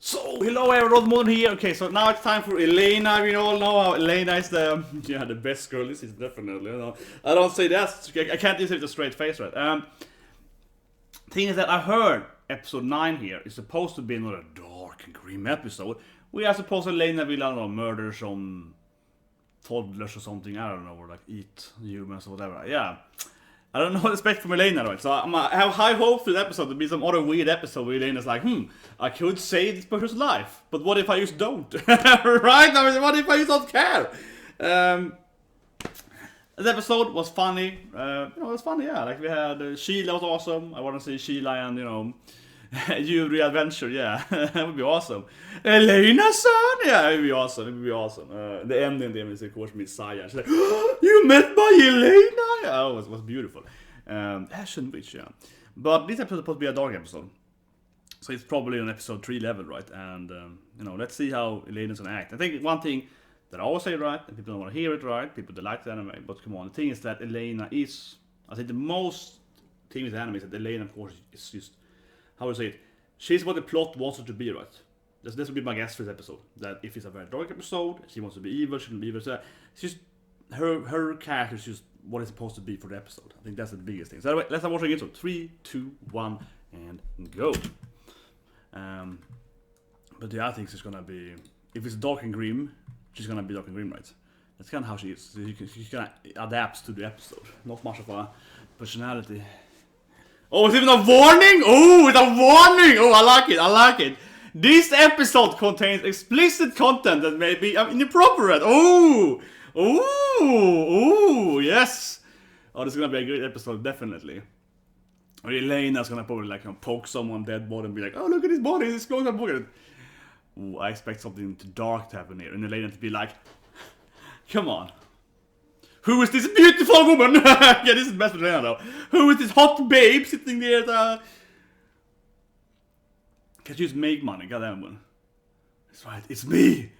So, hello everyone, here. Okay, so now it's time for Elaina. We all know how Elaina is the best girl. This is definitely, I don't say that. I can't use it with a straight face, right? Thing is that I heard episode 9 here is supposed to be another dark and grim episode. We are supposed to Elaina will, I don't know, murder some toddlers or something. I don't know, or like eat humans or whatever. Yeah. I don't know what to expect from Elaina, right? So I have high hopes for the episode to be some other weird episode where Elena's like, I could save this person's life, but what if I just don't? Right? I mean, what if I just don't care? This episode was funny. It was funny, yeah. Like we had Sheila was awesome. I want to see Sheila and, Yuri adventure, yeah. That would be awesome. Elena's son? Yeah, it would be awesome. The ending there is, of course, Messiah. She's like, you met by Elaina? Yeah, it was beautiful. Ashen Witch, yeah. But this episode is supposed to be a dark episode. So it's probably on episode 3 level, right? And, let's see how Elena's gonna act. I think one thing that I always say, right, and people don't want to hear it, right? People that like the anime, but come on. The thing is that Elaina is, I think the most thing with the anime is that Elaina, of course, is just, how would I say it? She's what the plot wants her to be, right? This would be my guess for this episode. That if it's a very dark episode, she wants to be evil, she can be evil. So she's her character is just what it's supposed to be for the episode. I think that's the biggest thing. So anyway, let's watch it. So 3, 2, 1, and go. But yeah, I think she's gonna be. If it's dark and grim, she's gonna be dark and grim, right? That's kind of how she is. So she can adapt to the episode. Not much of a personality. Oh, it's even a warning? Oh, it's a warning! Oh, I like it. This episode contains explicit content that may be inappropriate. Oh, yes. Oh, this is gonna be a great episode, definitely. Or Elena's gonna probably poke someone dead body and be like, oh, look at his body, it's going to pocket. Oh, I expect something dark to happen here, and Elaina to be like, come on. Who is this beautiful woman? Yeah, this is the best for Elaina though. Who is this hot babe sitting there? Can you just make money? Goddamn one. That's right, it's me.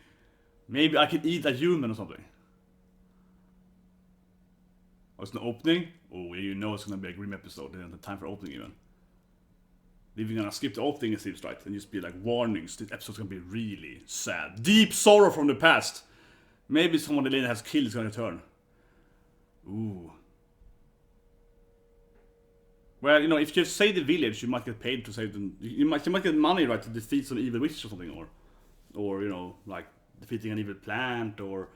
Maybe I can eat a human or something. Oh, it's an opening? Oh, you know it's gonna be a grim episode. There's no time for opening even. We're gonna skip the opening, it seems, right? And just be like, warnings. This episode's gonna be really sad. Deep sorrow from the past. Maybe someone Elaina has killed is gonna return. Ooh. Well, if you save the village, you might get paid to save them. You might get money, right, to defeat some evil witch or something, or like defeating an evil plant, or.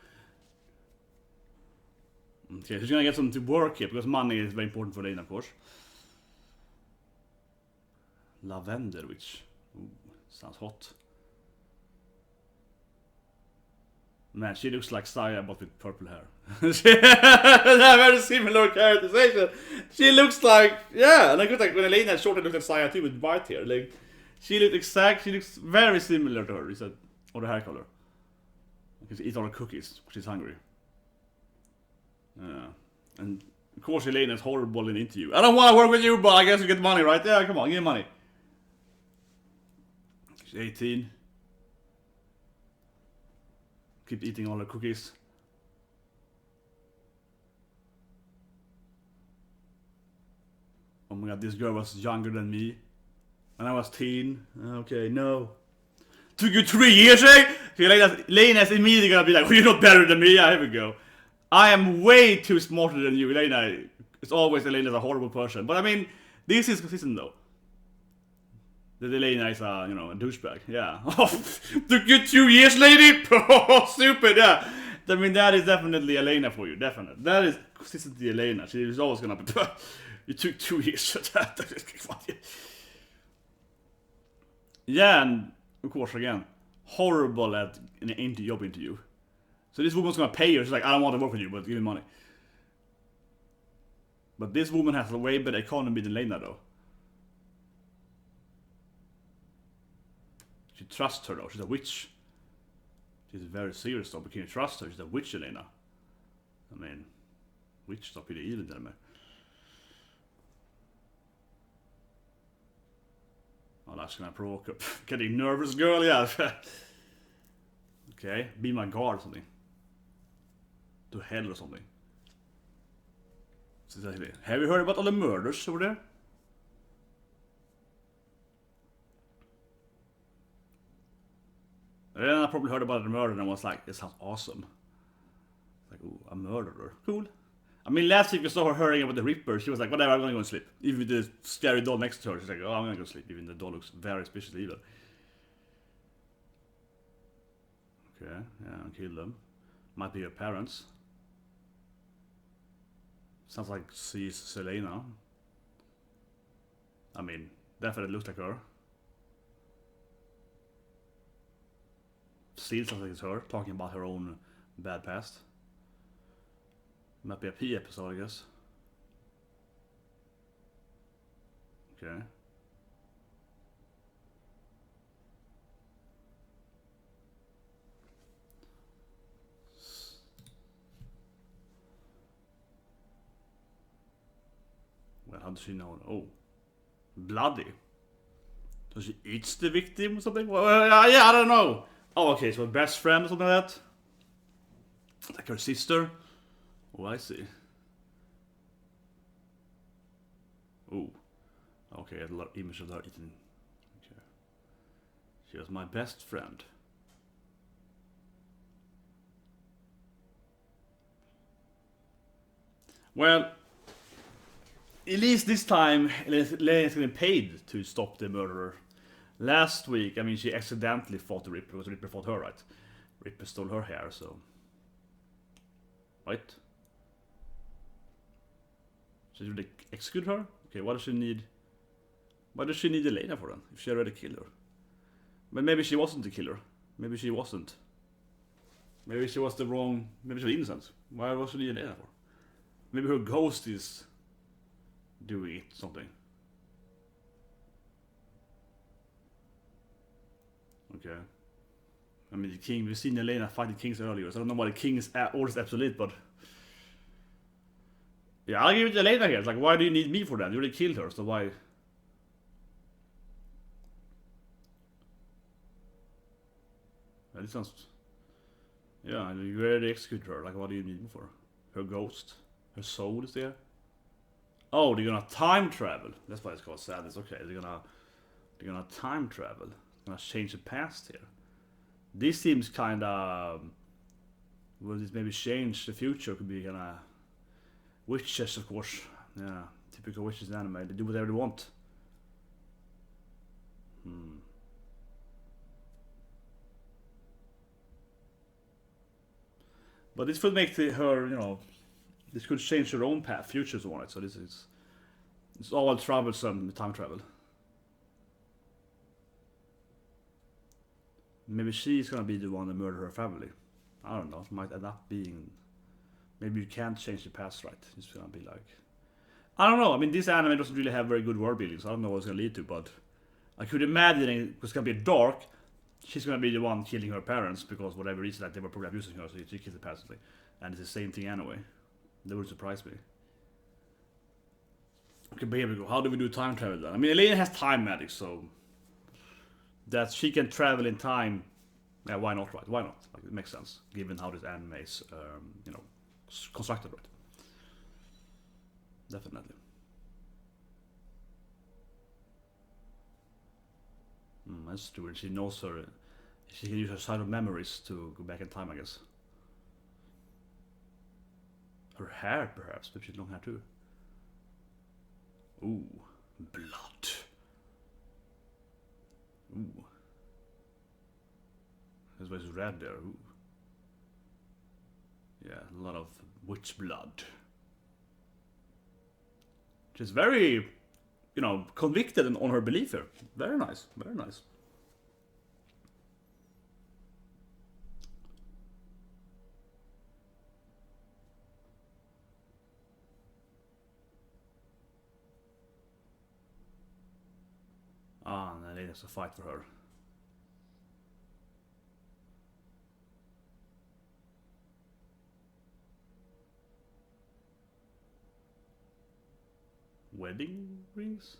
Okay, so she's gonna get something to work here because money is very important for Elaina, of course. Lavender witch. Ooh, sounds hot. Man, she looks like Saya but with purple hair. They have very similar characterization. She looks like, yeah, and I could when Elaina is short, I looked at Saya too with white hair. Like, she looks very similar to her. Is that, or the hair color? Because she eats all her cookies, she's hungry. And of course Elaina is horrible in the interview. I don't want to work with you, but I guess you get money, right? Yeah, come on, give me money. She's 18. Keep eating all the cookies. Oh my god, this girl was younger than me. And I was teen. Okay, no. Took you 3 years, eh? Elena's immediately gonna be like, well, you're not better than me. Yeah, here we go. I am way too smarter than you, Elaina. It's always Elena's a horrible person. But I mean, this is consistent though. That Elaina is a douchebag, yeah. Took you 2 years, lady? Oh, stupid, yeah. I mean, that is definitely Elaina for you, definitely. That is consistently Elaina. She is always gonna be, you took 2 years for that. Yeah, and of course, again, horrible at an job interview. So this woman's gonna pay her, she's like, I don't want to work with you, but give me money. But this woman has a way better economy than Elaina, though. She trusts her though, she's a witch. She's very serious though, but can you trust her? She's a witch, Elaina. I mean, witches are pretty evil, damn it. Oh, that's gonna provoke up. Getting nervous, girl, yeah. Okay, be my guard or something. To hell or something. Have you heard about all the murders over there? And then I probably heard about the murder and was like, this sounds awesome. Like, ooh, a murderer. Cool. I mean, last week we saw her hurrying about the Ripper. She was like, whatever, I'm gonna go and sleep. Even with the scary doll next to her, she's like, oh, I'm gonna go sleep. Even the doll looks very suspiciously evil. Okay, yeah, and kill them. Might be her parents. Sounds like she's Elaina. I mean, definitely looks like her. Still sounds like it's her, talking about her own bad past. Might be a P episode, I guess. Okay. Well, how does she know? Oh. Bloody. So she eats the victim or something? Well, yeah, I don't know. Oh, okay, so best friend or something like that? Like her sister? Oh, I see. Oh. Okay, a lot of images of her eating. Okay. She was my best friend. Well, at least this time, Elena's getting paid to stop the murderer. Last week, I mean, she accidentally fought the Ripper, because Ripper fought her, right? Ripper stole her hair, so... Right? So did they execute her? Okay, what does she need? Why does she need Elaina for then? If she already killed her. But maybe she wasn't the killer. Maybe she wasn't. Maybe she was the wrong... Maybe she was innocent. Why was she need Elaina for? Maybe her ghost is... doing something. Okay. I mean, the king, we've seen Elaina fight the kings earlier, so I don't know why the king's orders absolute, but... Yeah, I'll give it to Elaina here. It's like, why do you need me for that? You already killed her, so why... Yeah, this sounds... Yeah, you already executed her. Like, what do you need me for? Her ghost? Her soul is there? Oh, they're gonna time travel. That's why it's called sadness. Okay, they're gonna time travel. They're gonna change the past here. This seems kinda... Will this maybe change the future? Could be kinda... Witches, of course. Yeah, typical witches in anime. They do whatever they want. But this would make her, you know... This could change her own path, futures on it. So this is... It's all troublesome time travel. Maybe she's gonna be the one to murder her family. I don't know. It might end up being... Maybe you can't change the past, right? It's gonna be like... I don't know. I mean, this anime doesn't really have very good world building, so I don't know what it's gonna lead to, but... I could imagine it's gonna be dark. She's gonna be the one killing her parents, because whatever reason, like, they were probably abusing her, so she kills the parents. And it's the same thing anyway. That would surprise me. Okay, but here we go. How do we do time travel then? I mean, Elaina has time magic, so... That she can travel in time... Yeah, why not, right? Why not? Like, it makes sense, given how this anime is, you know, constructed, right? Definitely. That's true. She knows her... She can use her side of memories to go back in time, I guess. Her hair, perhaps, but she's long hair too. Ooh, blood. Ooh. That's why it's red there. Ooh. Yeah, a lot of witch blood. She's very, you know, convicted on her belief here. Very nice, very nice. Ah, and then there's a fight for her. Wedding rings?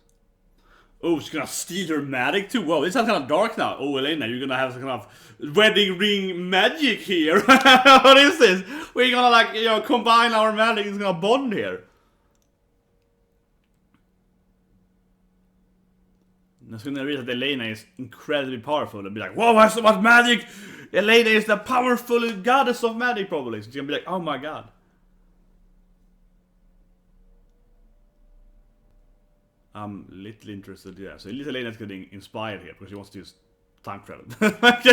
Oh, she's gonna steal her magic too? Whoa, this sounds kind of dark now. Oh, Elaina, you're gonna have some kind of wedding ring magic here. What is this? We're gonna, like, you know, combine our magic. It's gonna bond here. That's gonna realize that Elaina is incredibly powerful and be like, whoa, why so much magic? Elaina is the powerful goddess of magic, probably. So she's gonna be like, oh my god. I'm little interested, yeah. So little Elaina's getting inspired here because she wants to use time travel. It's like,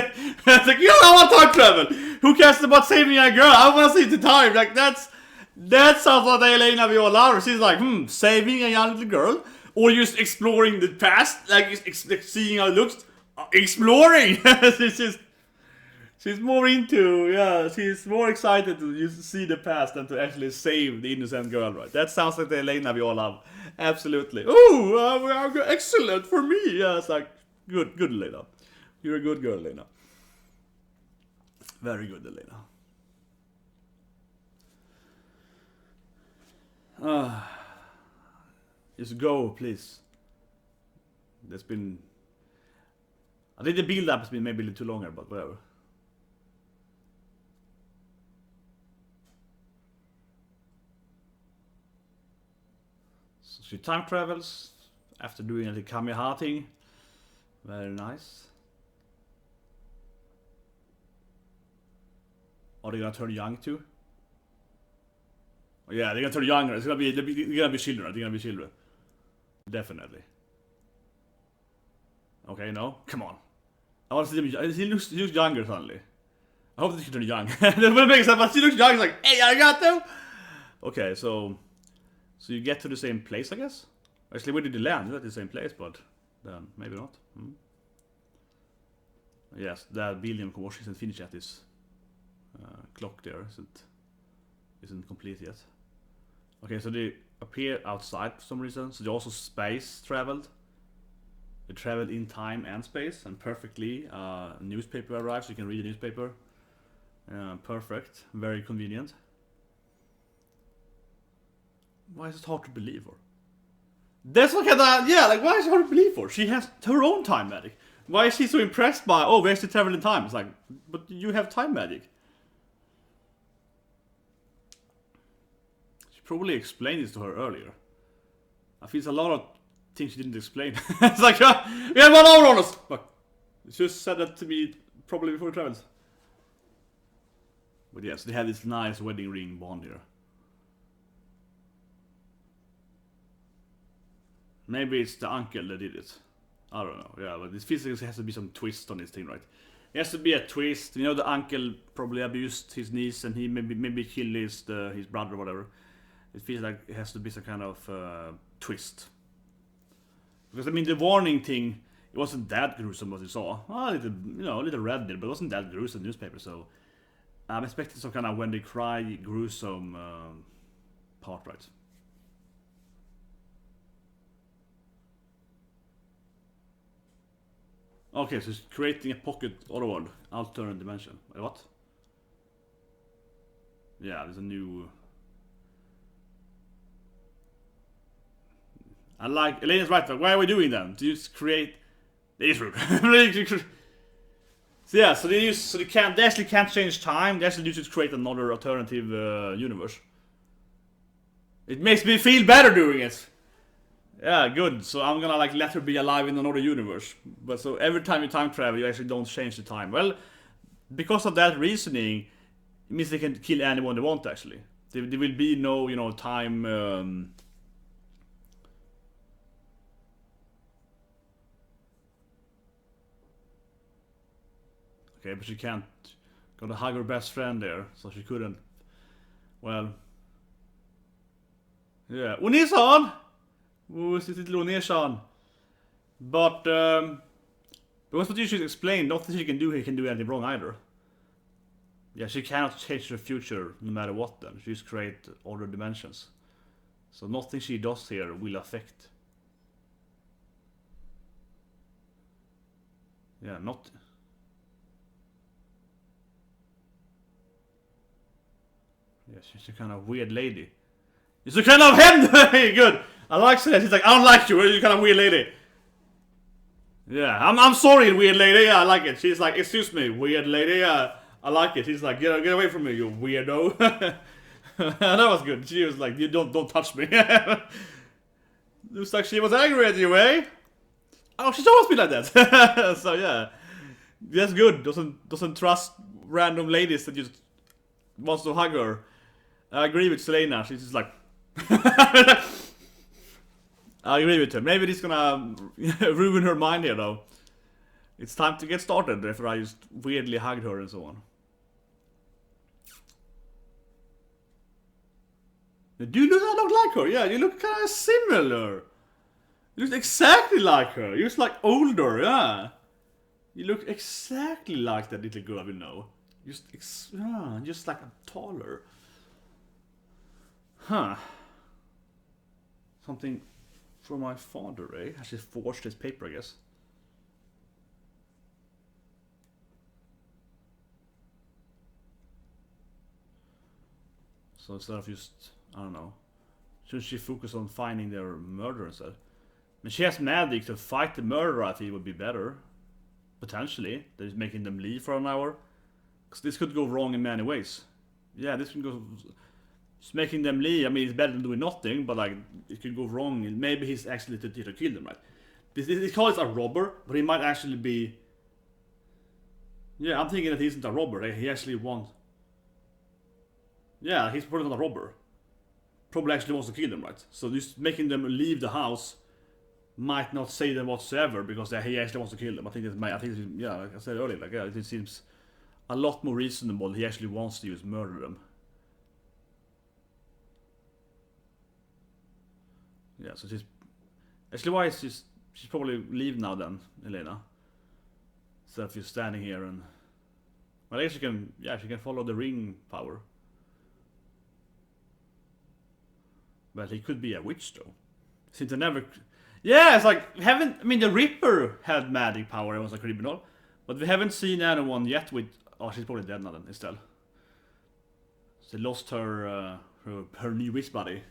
I want time travel! Who cares about saving a girl? I want to see the time. Like, that sounds like the Elaina we all love. She's like, saving a young little girl. Or just exploring the past, like seeing how it looks. Exploring! She's more into, she's more excited to just see the past than to actually save the innocent girl, right? That sounds like the Elaina we all love. Absolutely. Ooh, excellent for me! Yeah, it's like, good Elaina. You're a good girl, Elaina. Very good, Elaina. Just go, please. There's been... I think the build-up has been maybe a little too longer, but whatever. So she time travels after doing the Kamiha thing. Very nice. Are they gonna turn young too? Oh, yeah, they're gonna turn younger. They're gonna be children. They're gonna be children. Definitely. Okay, no? Come on. I want to see him. He looks younger suddenly. I hope this can turn young. That would make sense, but he looks young. He's like, hey, I got them! Okay, so you get to the same place, I guess? Actually, where did you land? You're at the same place, but then maybe not. Yes, that William Commotion isn't finished yet. This clock there isn't complete yet. Okay, so they appear outside for some reason. So they also space traveled. They traveled in time and space, and perfectly. A newspaper arrives, so you can read the newspaper. Perfect, very convenient. Why is it hard to believe for? That's what kind of, like, why is it hard to believe for? She has her own time magic. Why is she so impressed by, we have to travel in time? It's like, but you have time magic. She probably explained this to her earlier. I feel it's a lot of things she didn't explain. It's like, we have 1 hour on us! But she just said that to me probably before we travels. But yes, they have this nice wedding ring bond here. Maybe it's the uncle that did it. I don't know. Yeah, but this feels like there has to be some twist on this thing, right? There has to be a twist. You know, the uncle probably abused his niece, and he maybe killed his brother or whatever. It feels like it has to be some kind of twist. Because I mean, the warning thing, it wasn't that gruesome what you saw. A little red did, but it wasn't that gruesome newspaper. So I'm expecting some kind of when they cry gruesome part, right? Okay, so it's creating a pocket other world, alternate dimension. Wait, what? Yeah, there's a new... I like... Elena's right, but why are we doing them? To just create... It is rude. So yeah, so they actually can't change time, they actually use it to create another alternative universe. It makes me feel better doing it. Yeah, good. So I'm gonna like let her be alive in another universe. But so every time you time travel, you actually don't change the time. Well, because of that reasoning, it means they can kill anyone they want. Actually, there will be no, time. Okay, but she can't. Gotta hug her best friend there, so she couldn't. Well, yeah, Onisan. Sitt little Onesan. But because what you should explain, nothing she can do here can do anything wrong either. Yeah, she cannot change her future no matter what then. She just create other dimensions. So nothing she does here will affect. Yeah, not... Yeah, she's a kind of weird lady. It's a kind of hen! Good! I like that. She's like, I don't like you. You're kind of weird lady. Yeah, I'm sorry, weird lady. Yeah, I like it. She's like, excuse me, weird lady. Yeah, I like it. He's like, get away from me, you weirdo. That was good. She was like, you don't touch me. Looks like she was angry at you, eh? Oh, she's always been like that. So yeah, that's good. Doesn't trust random ladies that just wants to hug her. I agree with Elaina. She's just like. I agree with her. Maybe this is gonna ruin her mind here, though. It's time to get started after I just weirdly hugged her and so on. Do you look like her? Yeah, you look kind of similar. You look exactly like her. You're just like older, yeah. You look exactly like that little girl we know. Just like taller. Huh. Something for my father, eh? I just forged his paper, I guess. So instead of just, I don't know, should she focus on finding their murderer instead? I mean, she has magic to fight the murderer. I think would be better. Potentially. That is making them leave for an hour. Because this could go wrong in many ways. Yeah, this could go... Just making them leave, I mean, it's better than doing nothing, but like, it could go wrong. Maybe he's actually to kill them, right? They call it a robber, but he might actually be... Yeah, I'm thinking that he isn't a robber. He actually wants... Yeah, he's probably not a robber. Probably actually wants to kill them, right? So just making them leave the house might not save them whatsoever because he actually wants to kill them. I think yeah, like I said earlier, like yeah, it seems a lot more reasonable. He actually wants to murder them. Yeah, so she's actually why is she's probably leave now then, Elaina. So if you're standing here and well, I guess she can follow the ring power. But he could be a witch though. Since I never... Yeah, it's like, I mean, the Ripper had magic power and was a criminal. But we haven't seen anyone yet with... Oh, she's probably dead now then, Estelle. She lost her new witch body.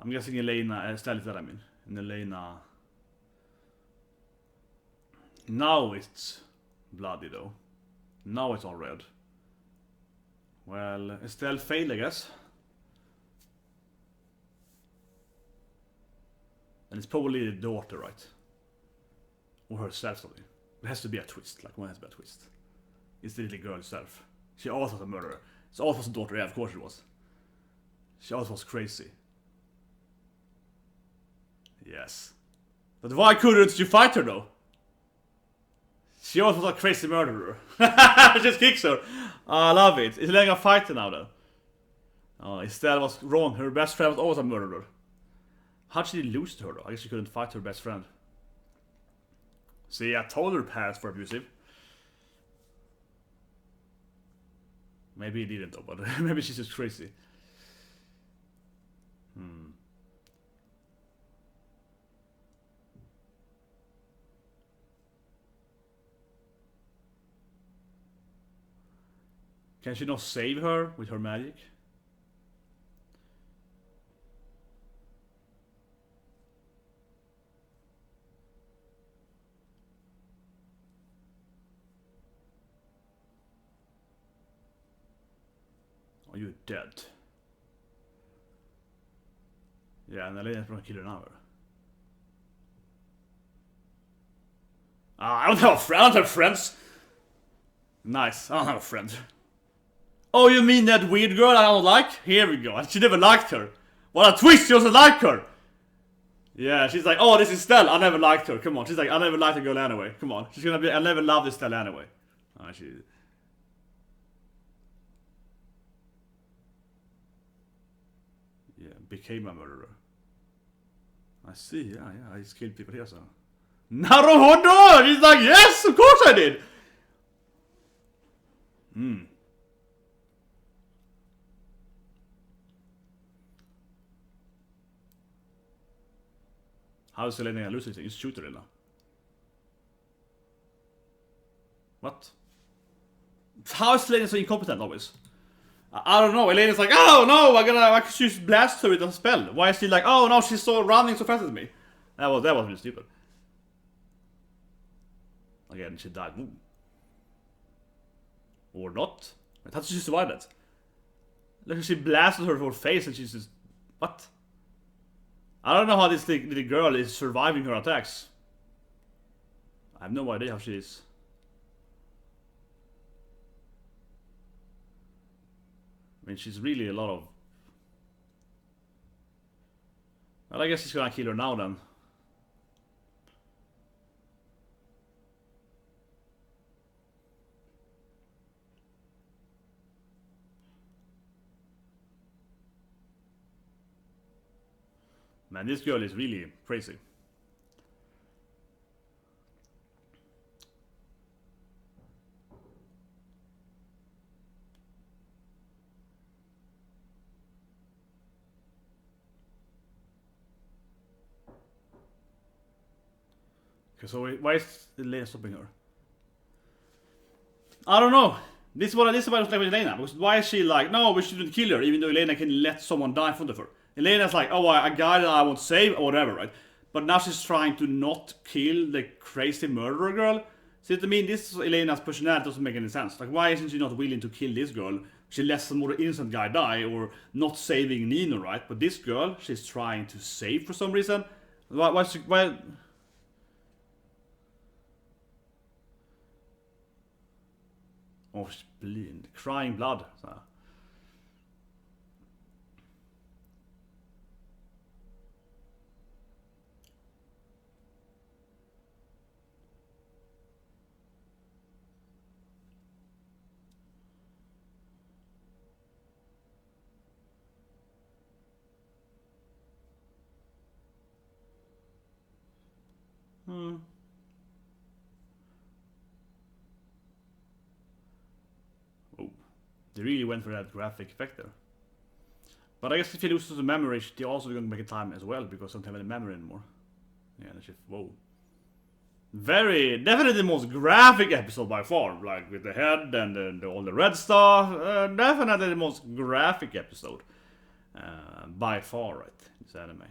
I'm guessing Elaina... Estelle is that, I mean. And Elaina... Now it's bloody though. Now it's all red. Well, Estelle failed, I guess. And it's probably the daughter, right? Or herself, something. It has to be a twist, like one has to be a twist. It's the little girl herself. She also was a murderer. It's also was a daughter, yeah, of course it was. She also was crazy. Yes. But why couldn't you fight her though? She also was a crazy murderer. Just kicks her. I love it. It's letting a fighter now then. Oh, Estelle was wrong. Her best friend was always a murderer. How'd she lose to her though? I guess she couldn't fight her best friend. See, I told her parents were abusive. Maybe he didn't though, but maybe she's just crazy. Can she not save her with her magic? Oh, you're dead. Yeah, and Elena's gonna kill her now. I don't have a friend. I don't have friends. Nice. I don't have a friend. Oh, you mean that weird girl I don't like? Here we go. She never liked her. What a twist! She doesn't like her. Yeah, she's like, oh, this is Stella. I never liked her. Come on. She's like, I never liked the girl anyway. Come on. She's gonna be. I never loved this Stella anyway. She. Yeah, became a murderer. I see. Yeah. I just killed people here, so. Naruhodo! He's like, yes, of course I did. How is Elaina losing things? Shoot her now. What? How is Elaina so incompetent always? I don't know. Elena's like, oh no, I can just blast her with a spell. Why is she like, oh no, she's so running so fast at me? That was really stupid. Again, she died. Ooh. Or not. How did she survive that? Like she blasted her whole face and she's just... What? I don't know how this little girl is surviving her attacks. I have no idea how she is. I mean, she's really a lot of... Well, I guess he's gonna kill her now then. Man, this girl is really crazy. Okay, so why is Elaina stopping her? I don't know. This is what I was like with Elaina. Because why is she like, no, we shouldn't kill her, even though Elaina can let someone die in front of her? Elena's like, oh, a guy that I won't save, or whatever, right? But now she's trying to not kill the crazy murderer girl. See what I mean? This Elena's personality doesn't make any sense. Like, why isn't she not willing to kill this girl? She lets some more innocent guy die, or not saving Nino, right? But this girl, she's trying to save for some reason. Why? Oh, she's bleeding. Crying blood. So. Oh, they really went for that graphic effect there. But I guess if he loses the memory, they're also going to make a time as well, because they don't have any memory anymore. Yeah, that's just, whoa. Definitely the most graphic episode by far, like with the head and all the red stuff. Definitely the most graphic episode by far, right? This anime.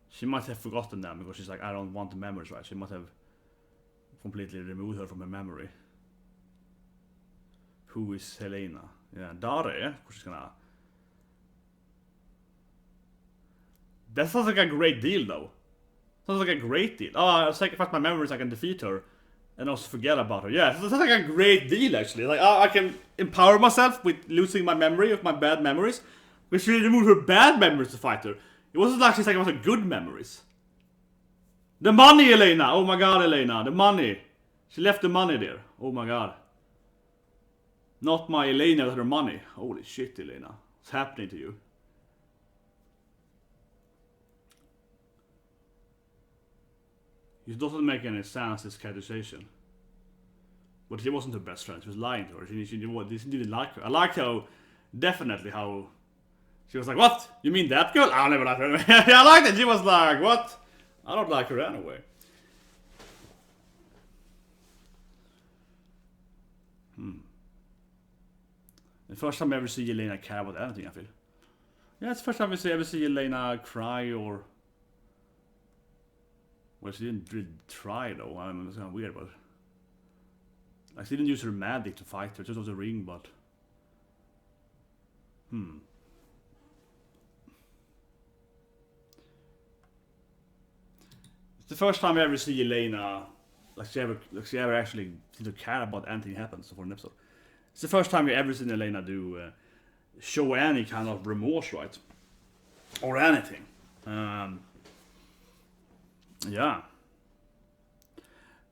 She might have forgotten them because she's like, I don't want the memories, right? She might have completely removed her from her memory. Who is Elaina? Yeah, Dare, of course she's gonna... That sounds like a great deal, though. Sounds like a great deal. Oh, I'll sacrifice my memories, I can defeat her. And also forget about her. Yeah, it sounds like a great deal, actually. Like, I can empower myself with losing my memory of my bad memories. But she removed her bad memories to fight her. It wasn't actually sacrificing good memories. The money, Elaina! Oh my god, Elaina, the money. She left the money there. Oh my god. Not my Elaina with her money. Holy shit, Elaina. What's happening to you? It doesn't make any sense, this characterization. But she wasn't her best friend. She was lying to her. She didn't like her. I liked how... Definitely how... She was like, what? You mean that girl? I'll never like her. I liked it. She was like, what? I don't like her anyway. The first time I ever see Elaina care about anything, I feel. Yeah, it's the first time I ever see Elaina cry or... Well, she didn't really try though. I mean, it's kind of weird, but... Like, she didn't use her magic to fight her. It just was a ring, but... It's the first time I ever see Elaina, like she ever actually seemed to care about anything happens for an episode. It's the first time you ever seen Elaina do show any kind of remorse, right? Or anything. Yeah.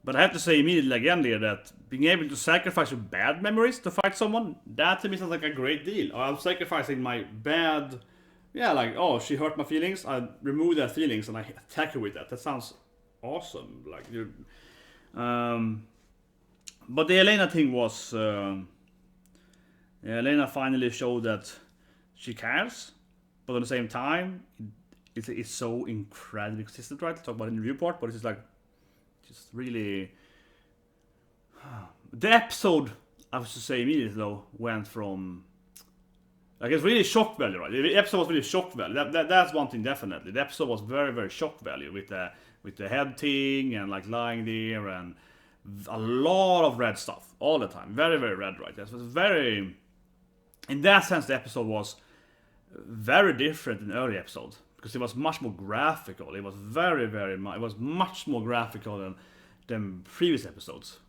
But I have to say immediately again there that being able to sacrifice your bad memories to fight someone, that to me sounds like a great deal. I'm sacrificing my bad... Yeah, like, oh, she hurt my feelings, I remove that feelings and I attack her with that. That sounds awesome. Like, you're... But the Elaina thing was... Elaina finally showed that she cares, but at the same time, it's so incredibly consistent, right? Talk about it in the review part, but it's just like... Just really... The episode, I was to say immediately though, went from... Like, it's really shock value, right? The episode was really shock value. That's one thing, definitely. The episode was very, very shock value with the head thing and like lying there and a lot of red stuff all the time. Very, very red, right? It was very... In that sense, the episode was very different than early episodes. because it was much more graphical. It was very, very much. It was much more graphical than previous episodes.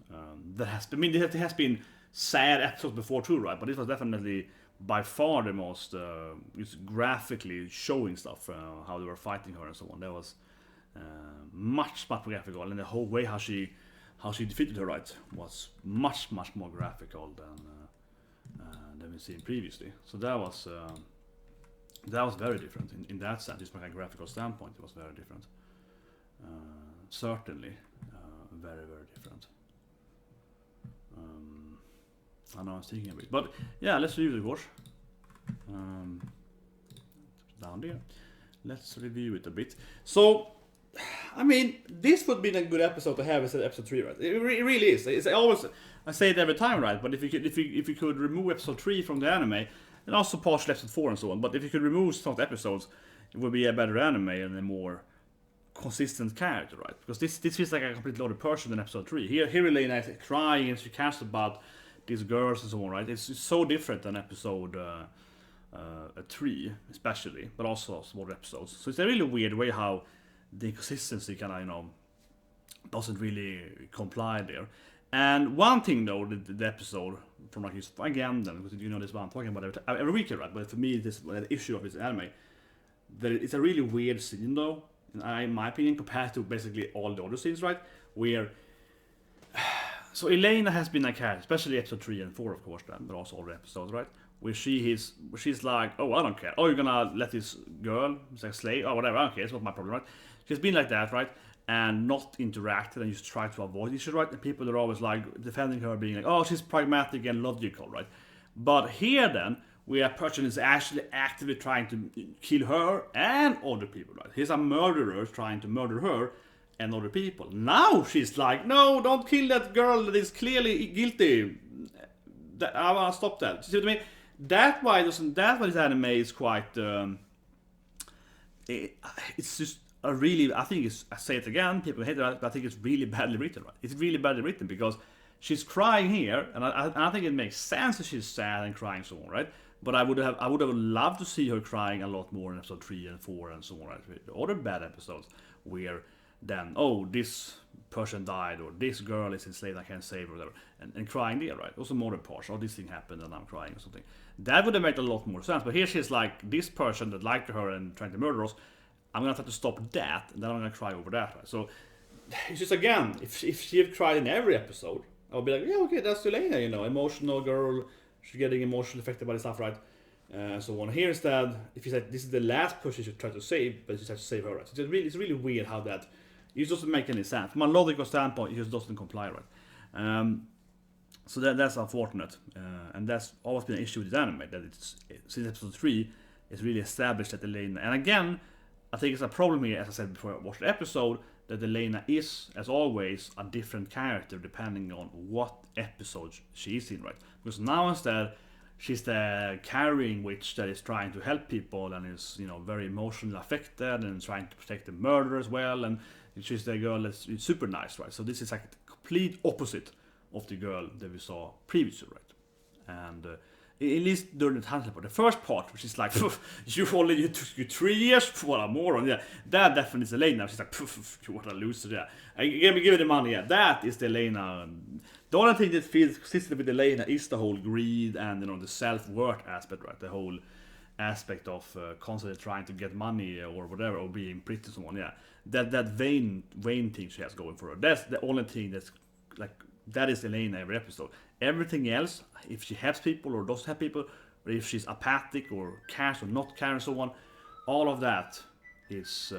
There has been sad episodes before too, right? But this was definitely by far the most graphically showing stuff, how they were fighting her and so on. That was much more graphical, and the whole way how she defeated her, right, was much more graphical than we've seen previously. So that was very different in that sense. Just from a graphical standpoint, it was very different. Certainly, very different. I know I'm thinking a bit, but yeah, let's review the course. Down there, let's review it a bit. So, I mean, this would be a good episode to have instead of episode 3, right? It really is. It's always, I say it every time, right? But if you could remove episode 3 from the anime, and also partial episode 4 and so on, but if you could remove some of the episodes, it would be a better anime and a more consistent character, right? Because this feels like a completely other person than episode 3. Here Elaina is crying and she cares about these girls and so on, right? It's so different than episode 3, especially, but also smaller episodes. So it's a really weird way how the consistency kind of, doesn't really comply there. And one thing though, the episode from like again, then because this one I'm talking about every week, right? But for me, this the issue of this anime, that it's a really weird scene though, in my opinion, compared to basically all the other scenes, right? Where so Elaina has been a character, especially episode 3 and 4, of course, then, but also all the episodes, right? Where she's like, oh, I don't care. Oh, you're gonna let this girl, it's like slave, or whatever, I don't care, it's not my problem, right? She's been like that, right? And not interacted and just try to avoid issues, right? And people are always like defending her, being like, oh, she's pragmatic and logical, right? But here then, where a person is actually actively trying to kill her and other people, right? He's a murderer trying to murder her and other people. Now she's like, no, don't kill that girl that is clearly guilty. I want to stop that. See what I mean? That's why this anime is quite. It's just a really. I think it's. I say it again. People hate it, but I think it's really badly written. Right? It's really badly written because she's crying here, and I think it makes sense that she's sad and crying so on, right? But I would have loved to see her crying a lot more in episode 3 and 4 and so on, right? The other bad episodes where then, oh, this person died, or this girl is enslaved, I can't save her, whatever, and crying there, right? Also more parts, oh, this thing happened and I'm crying or something. That would have made a lot more sense. But here she's like, this person that liked her and trying to murder us, I'm gonna try to stop that, and then I'm gonna cry over that, right? So it's just, again, if she had cried in every episode, I would be like, yeah, okay, that's Elaina, emotional girl, she's getting emotionally affected by the stuff, right? So on. Here instead, if you said this is the last person you should try to save, but you try to save her, right? So it's really weird how that. It doesn't make any sense. From a logical standpoint, it just doesn't comply, right? So that's unfortunate. And that's always been an issue with this anime, that it's since episode 3, it's really established that Elaina. And again, I think it's a problem here, as I said before I watched the episode, that Elaina is, as always, a different character depending on what episode she is in, right? Because now instead, she's the carrying witch that is trying to help people and is, very emotionally affected and trying to protect the murderer as well, and she's the girl that's super nice, right? So this is like the complete opposite of the girl that we saw previously, right? And at least during the title part, the first part, which is like, you took you 3 years, what a moron, yeah. That definitely is Elaina. She's like, what a loser, yeah. Give me the money, yeah. That is the Elaina. The only thing that feels consistent with Elaina is the whole greed and the self-worth aspect, right? The whole aspect of constantly trying to get money or whatever, or being pretty to someone, yeah. That vain thing she has going for her. That's the only thing that's like, that is Elaina every episode. Everything else, if she helps people or doesn't help people, or if she's apathic or cares or not cares and so on, all of that is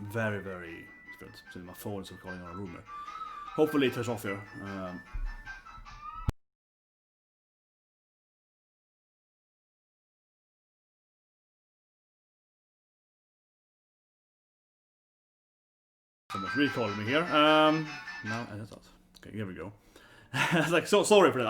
very different. So my phone is calling on a rumor. Hopefully it turns off here. Someone's recalling me here. No, that's not. Okay, here we go. It's like, so sorry for that.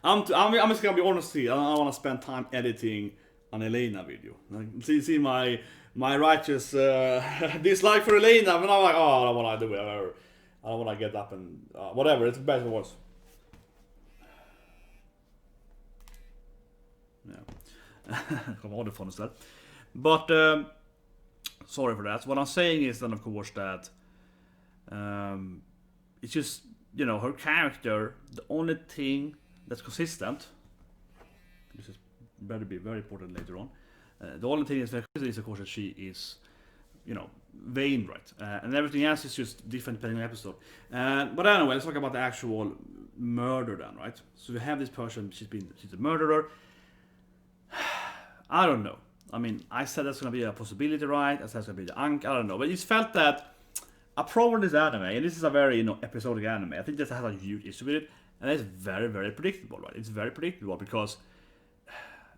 I'm just gonna be honest here. I don't want to spend time editing an Elaina video. Like, see my righteous dislike for Elaina, but I'm like, oh, I don't want to do it. I don't want to get up and whatever. It's better than worse. Yeah, come on, the fun is that. But sorry for that. What I'm saying is then, of course, that it's just, her character, the only thing that's consistent, this is better be very important later on, the only thing that's consistent is, of course, that she is, vain, right? And everything else is just different depending on the episode. But anyway, let's talk about the actual murder then, right? So we have this person, she's a murderer. I don't know. I mean, I said that's gonna be a possibility, right? I said it's gonna be the uncle, I don't know. But it's felt that a problem with this anime, and this is a very, episodic anime, I think that has a huge issue with it, and it's very, very predictable, right? It's very predictable because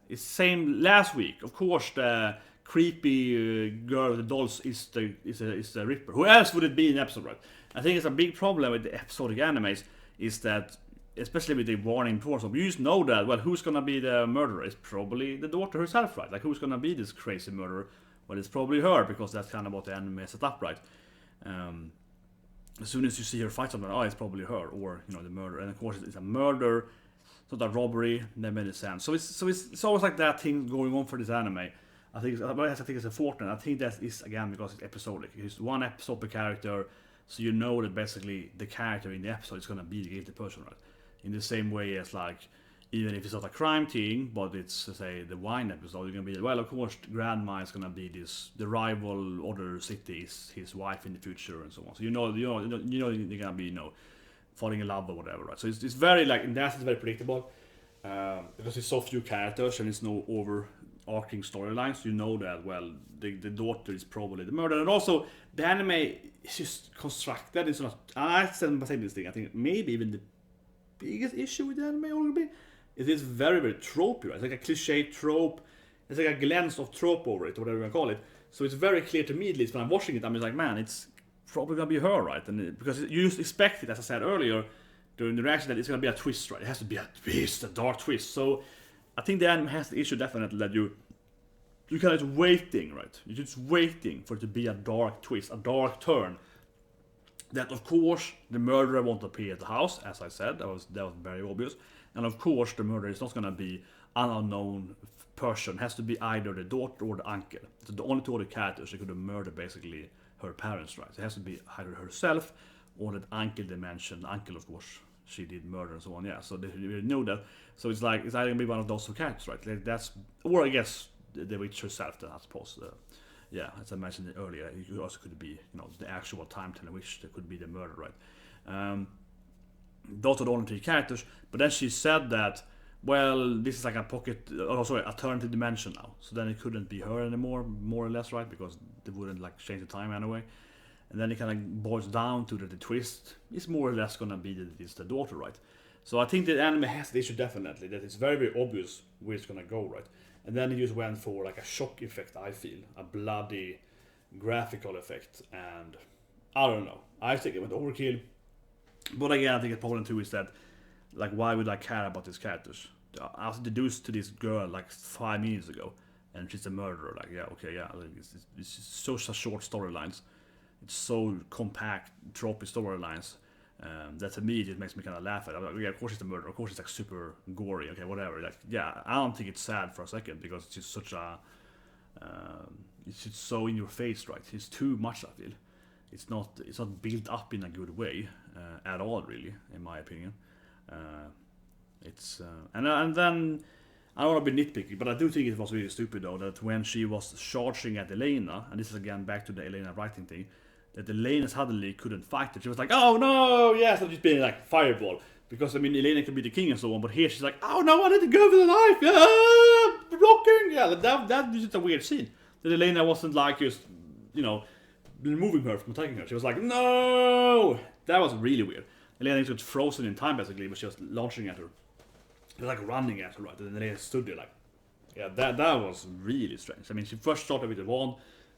it's same last week. Of course, the creepy girl with the dolls is the Ripper. Who else would it be in the episode, right? I think it's a big problem with the episodic animes is that, especially with the warning before, so you just know that, well, who's gonna be the murderer? It's probably the daughter herself, right? Like, who's gonna be this crazy murderer? Well, it's probably her, because that's kind of what the anime set up, right? As soon as you see her fight someone, it's probably her, or, the murderer. And of course, it's a murder, it's not a robbery, that made sense. So it's always like that thing going on for this anime. I think it's important. I think that is, again, because it's episodic. It's one episode per character, so you know that basically the character in the episode is gonna be the guilty person, right? In the same way as, like, even if it's not a crime thing, but it's, say, the wine episode, you're gonna be, well, of course, Grandma is gonna be the rival other city is his wife in the future, and so on. So you're gonna be, falling in love or whatever, right? So it's very, like, in that sense, very predictable, because it's so few characters and it's no overarching storylines. So you know that, well, the daughter is probably the murderer, and also the anime is just constructed. It's not. I said this thing. I think maybe even the biggest issue with the anime only it is very, very tropey, right? It's like a cliche trope. It's like a glance of trope over it, or whatever you want to call it. So it's very clear to me, at least when I'm watching it, I'm just like, man, it's probably gonna be her, right? And because you just expect it, as I said earlier during the reaction, that it's gonna be a twist, right? It has to be a twist, a dark twist. So I think the anime has the issue definitely that you kind of waiting, right? You're just waiting for it to be a dark twist, a dark turn. That, of course, the murderer won't appear at the house, as I said. That was very obvious. And of course, the murderer is not going to be an unknown person. It has to be either the daughter or the uncle. So the only two other characters that could have murdered basically her parents, right? So it has to be either herself or that uncle they mentioned. Uncle, of course, she did murder and so on. Yeah, so they really know that. So it's like it's either going to be one of those two characters, right? Like that's, or I guess the witch herself, then I suppose. Yeah, as I mentioned earlier, it also could be, the actual time-telling witch that could be the murder, right? Those are the only three characters, but then she said that, well, this is like a alternative dimension now, so then it couldn't be her anymore, more or less, right? Because they wouldn't, like, change the time anyway. And then it kind of boils down to that the twist is more or less gonna be that it's the daughter, right? So I think the anime has the issue definitely, that it's very, very obvious where it's gonna go, right? And then it just went for like a shock effect, I feel. A bloody graphical effect. And I don't know. I think it went overkill. But again, I think the problem too is that, like, why would I care about these characters? I was introduced to this girl like 5 minutes ago. And she's a murderer. Like, yeah, okay, yeah. Like, it's such a short storylines. It's so compact, tropey storylines. That to me, it makes me kind of laugh at it. I'm like, yeah, of course it's a murder. Of course it's like super gory. Okay, whatever. Like, yeah, I don't think it's sad for a second because it's just such a, it's just so in your face, right? It's too much. I feel it's not built up in a good way at all, really, in my opinion. And then I don't want to be nitpicky, but I do think it was really stupid though that when she was charging at Elaina, and this is again back to the Elaina writing thing. That Elaina suddenly couldn't fight it. She was like, oh no, yes, and just being like fireball. Because I mean Elaina could be the king and so on, but here she's like, oh no, I need to go for the knife, yeah, blocking, yeah, that was just a weird scene. That Elaina wasn't like just, removing her from attacking her. She was like, no, that was really weird. Elaina got frozen in time basically, but she was launching at her. She was like running at her, right? And Elaina stood there like, yeah, that was really strange. I mean, she first started with the wand,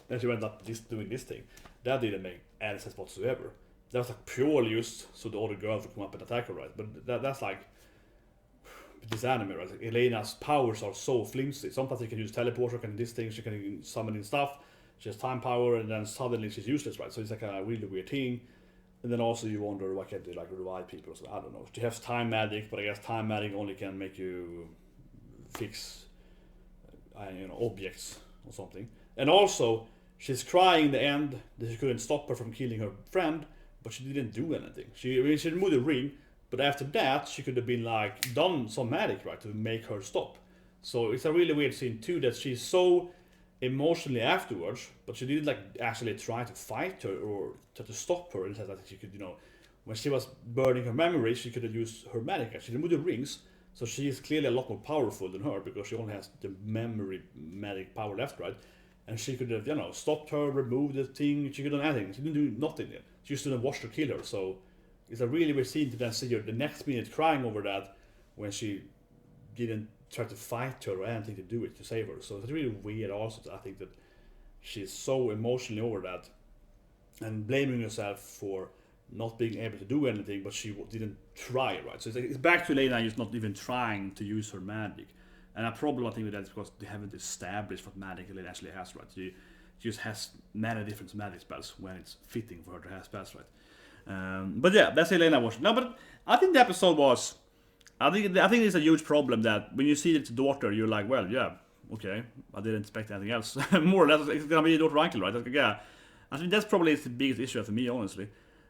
then she went up doing this thing. That didn't make any sense whatsoever. That was like purely just so the other girls would come up and attack her, right? But that's like this anime, right? Like, Elena's powers are so flimsy. Sometimes she can use teleport, she can do this thing, she can summon in stuff. She has time power, and then suddenly she's useless, right? So it's like a really weird thing. And then also you wonder why can't they like revive people or something? I don't know. She has time magic, but I guess time magic only can make you fix, objects or something. And also, she's crying in the end that she couldn't stop her from killing her friend, but she didn't do anything. She removed the ring, but after that she could have been like done some magic, right, to make her stop. So it's a really weird scene too, that she's so emotionally afterwards, but she didn't like actually try to fight her or try to stop her. In the sense that she could, when she was burning her memory, she could have used her magic. She removed the rings, so she is clearly a lot more powerful than her because she only has the memory magic power left, right? And she could have, stopped her, removed the thing. She could have done anything. She didn't do nothing yet. She just didn't watch her kill her. So it's a really weird scene to then see her the next minute crying over that when she didn't try to fight her or anything to do it to save her. So it's really weird also. I think that she's so emotionally over that and blaming herself for not being able to do anything, but she didn't try, right? So it's back to Elaina just not even trying to use her magic. And a problem I think with that is because they haven't established what magic Elaina actually has, right? She just has many different magic spells when it's fitting for her to have spells, right? But yeah, that's Elaina was. No, but I think the episode was. I think it's a huge problem that when you see its daughter, you're like, well, yeah, okay, I didn't expect anything else. More or less, it's gonna be a daughter uncle, right? Like, yeah, I think that's probably the biggest issue for me, honestly.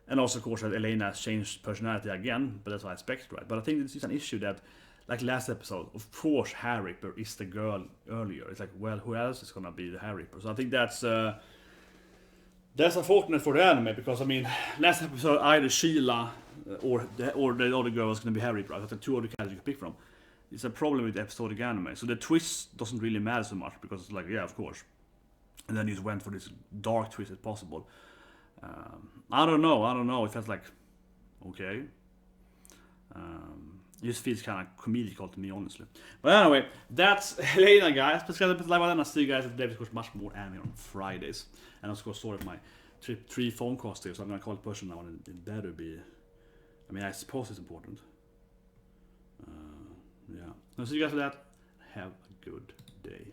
And also, of course, that Elaina has changed personality again, but that's what I expect, right? But I think it's an issue that, like last episode, of course, Harry Ripper is the girl earlier. It's like, well, who else is gonna be the Harry Ripper? So I think that's unfortunate for the anime because I mean, last episode either Sheila or the other girl was gonna be Harry Ripper. I got two other characters you could pick from. It's a problem with episodic anime. So the twist doesn't really matter so much because it's like, yeah, of course. And then you just went for this dark twist as possible. I don't know. It felt like okay. It just feels kind of comedical to me, honestly. But anyway, that's Elaina, guys. I'll see you guys at David's course much more anime on Fridays. And of course, sorry for my 3 phone calls here, so I'm gonna call the person now, and it better be. I mean, I suppose it's important. Yeah. I'll see you guys for that. Have a good day.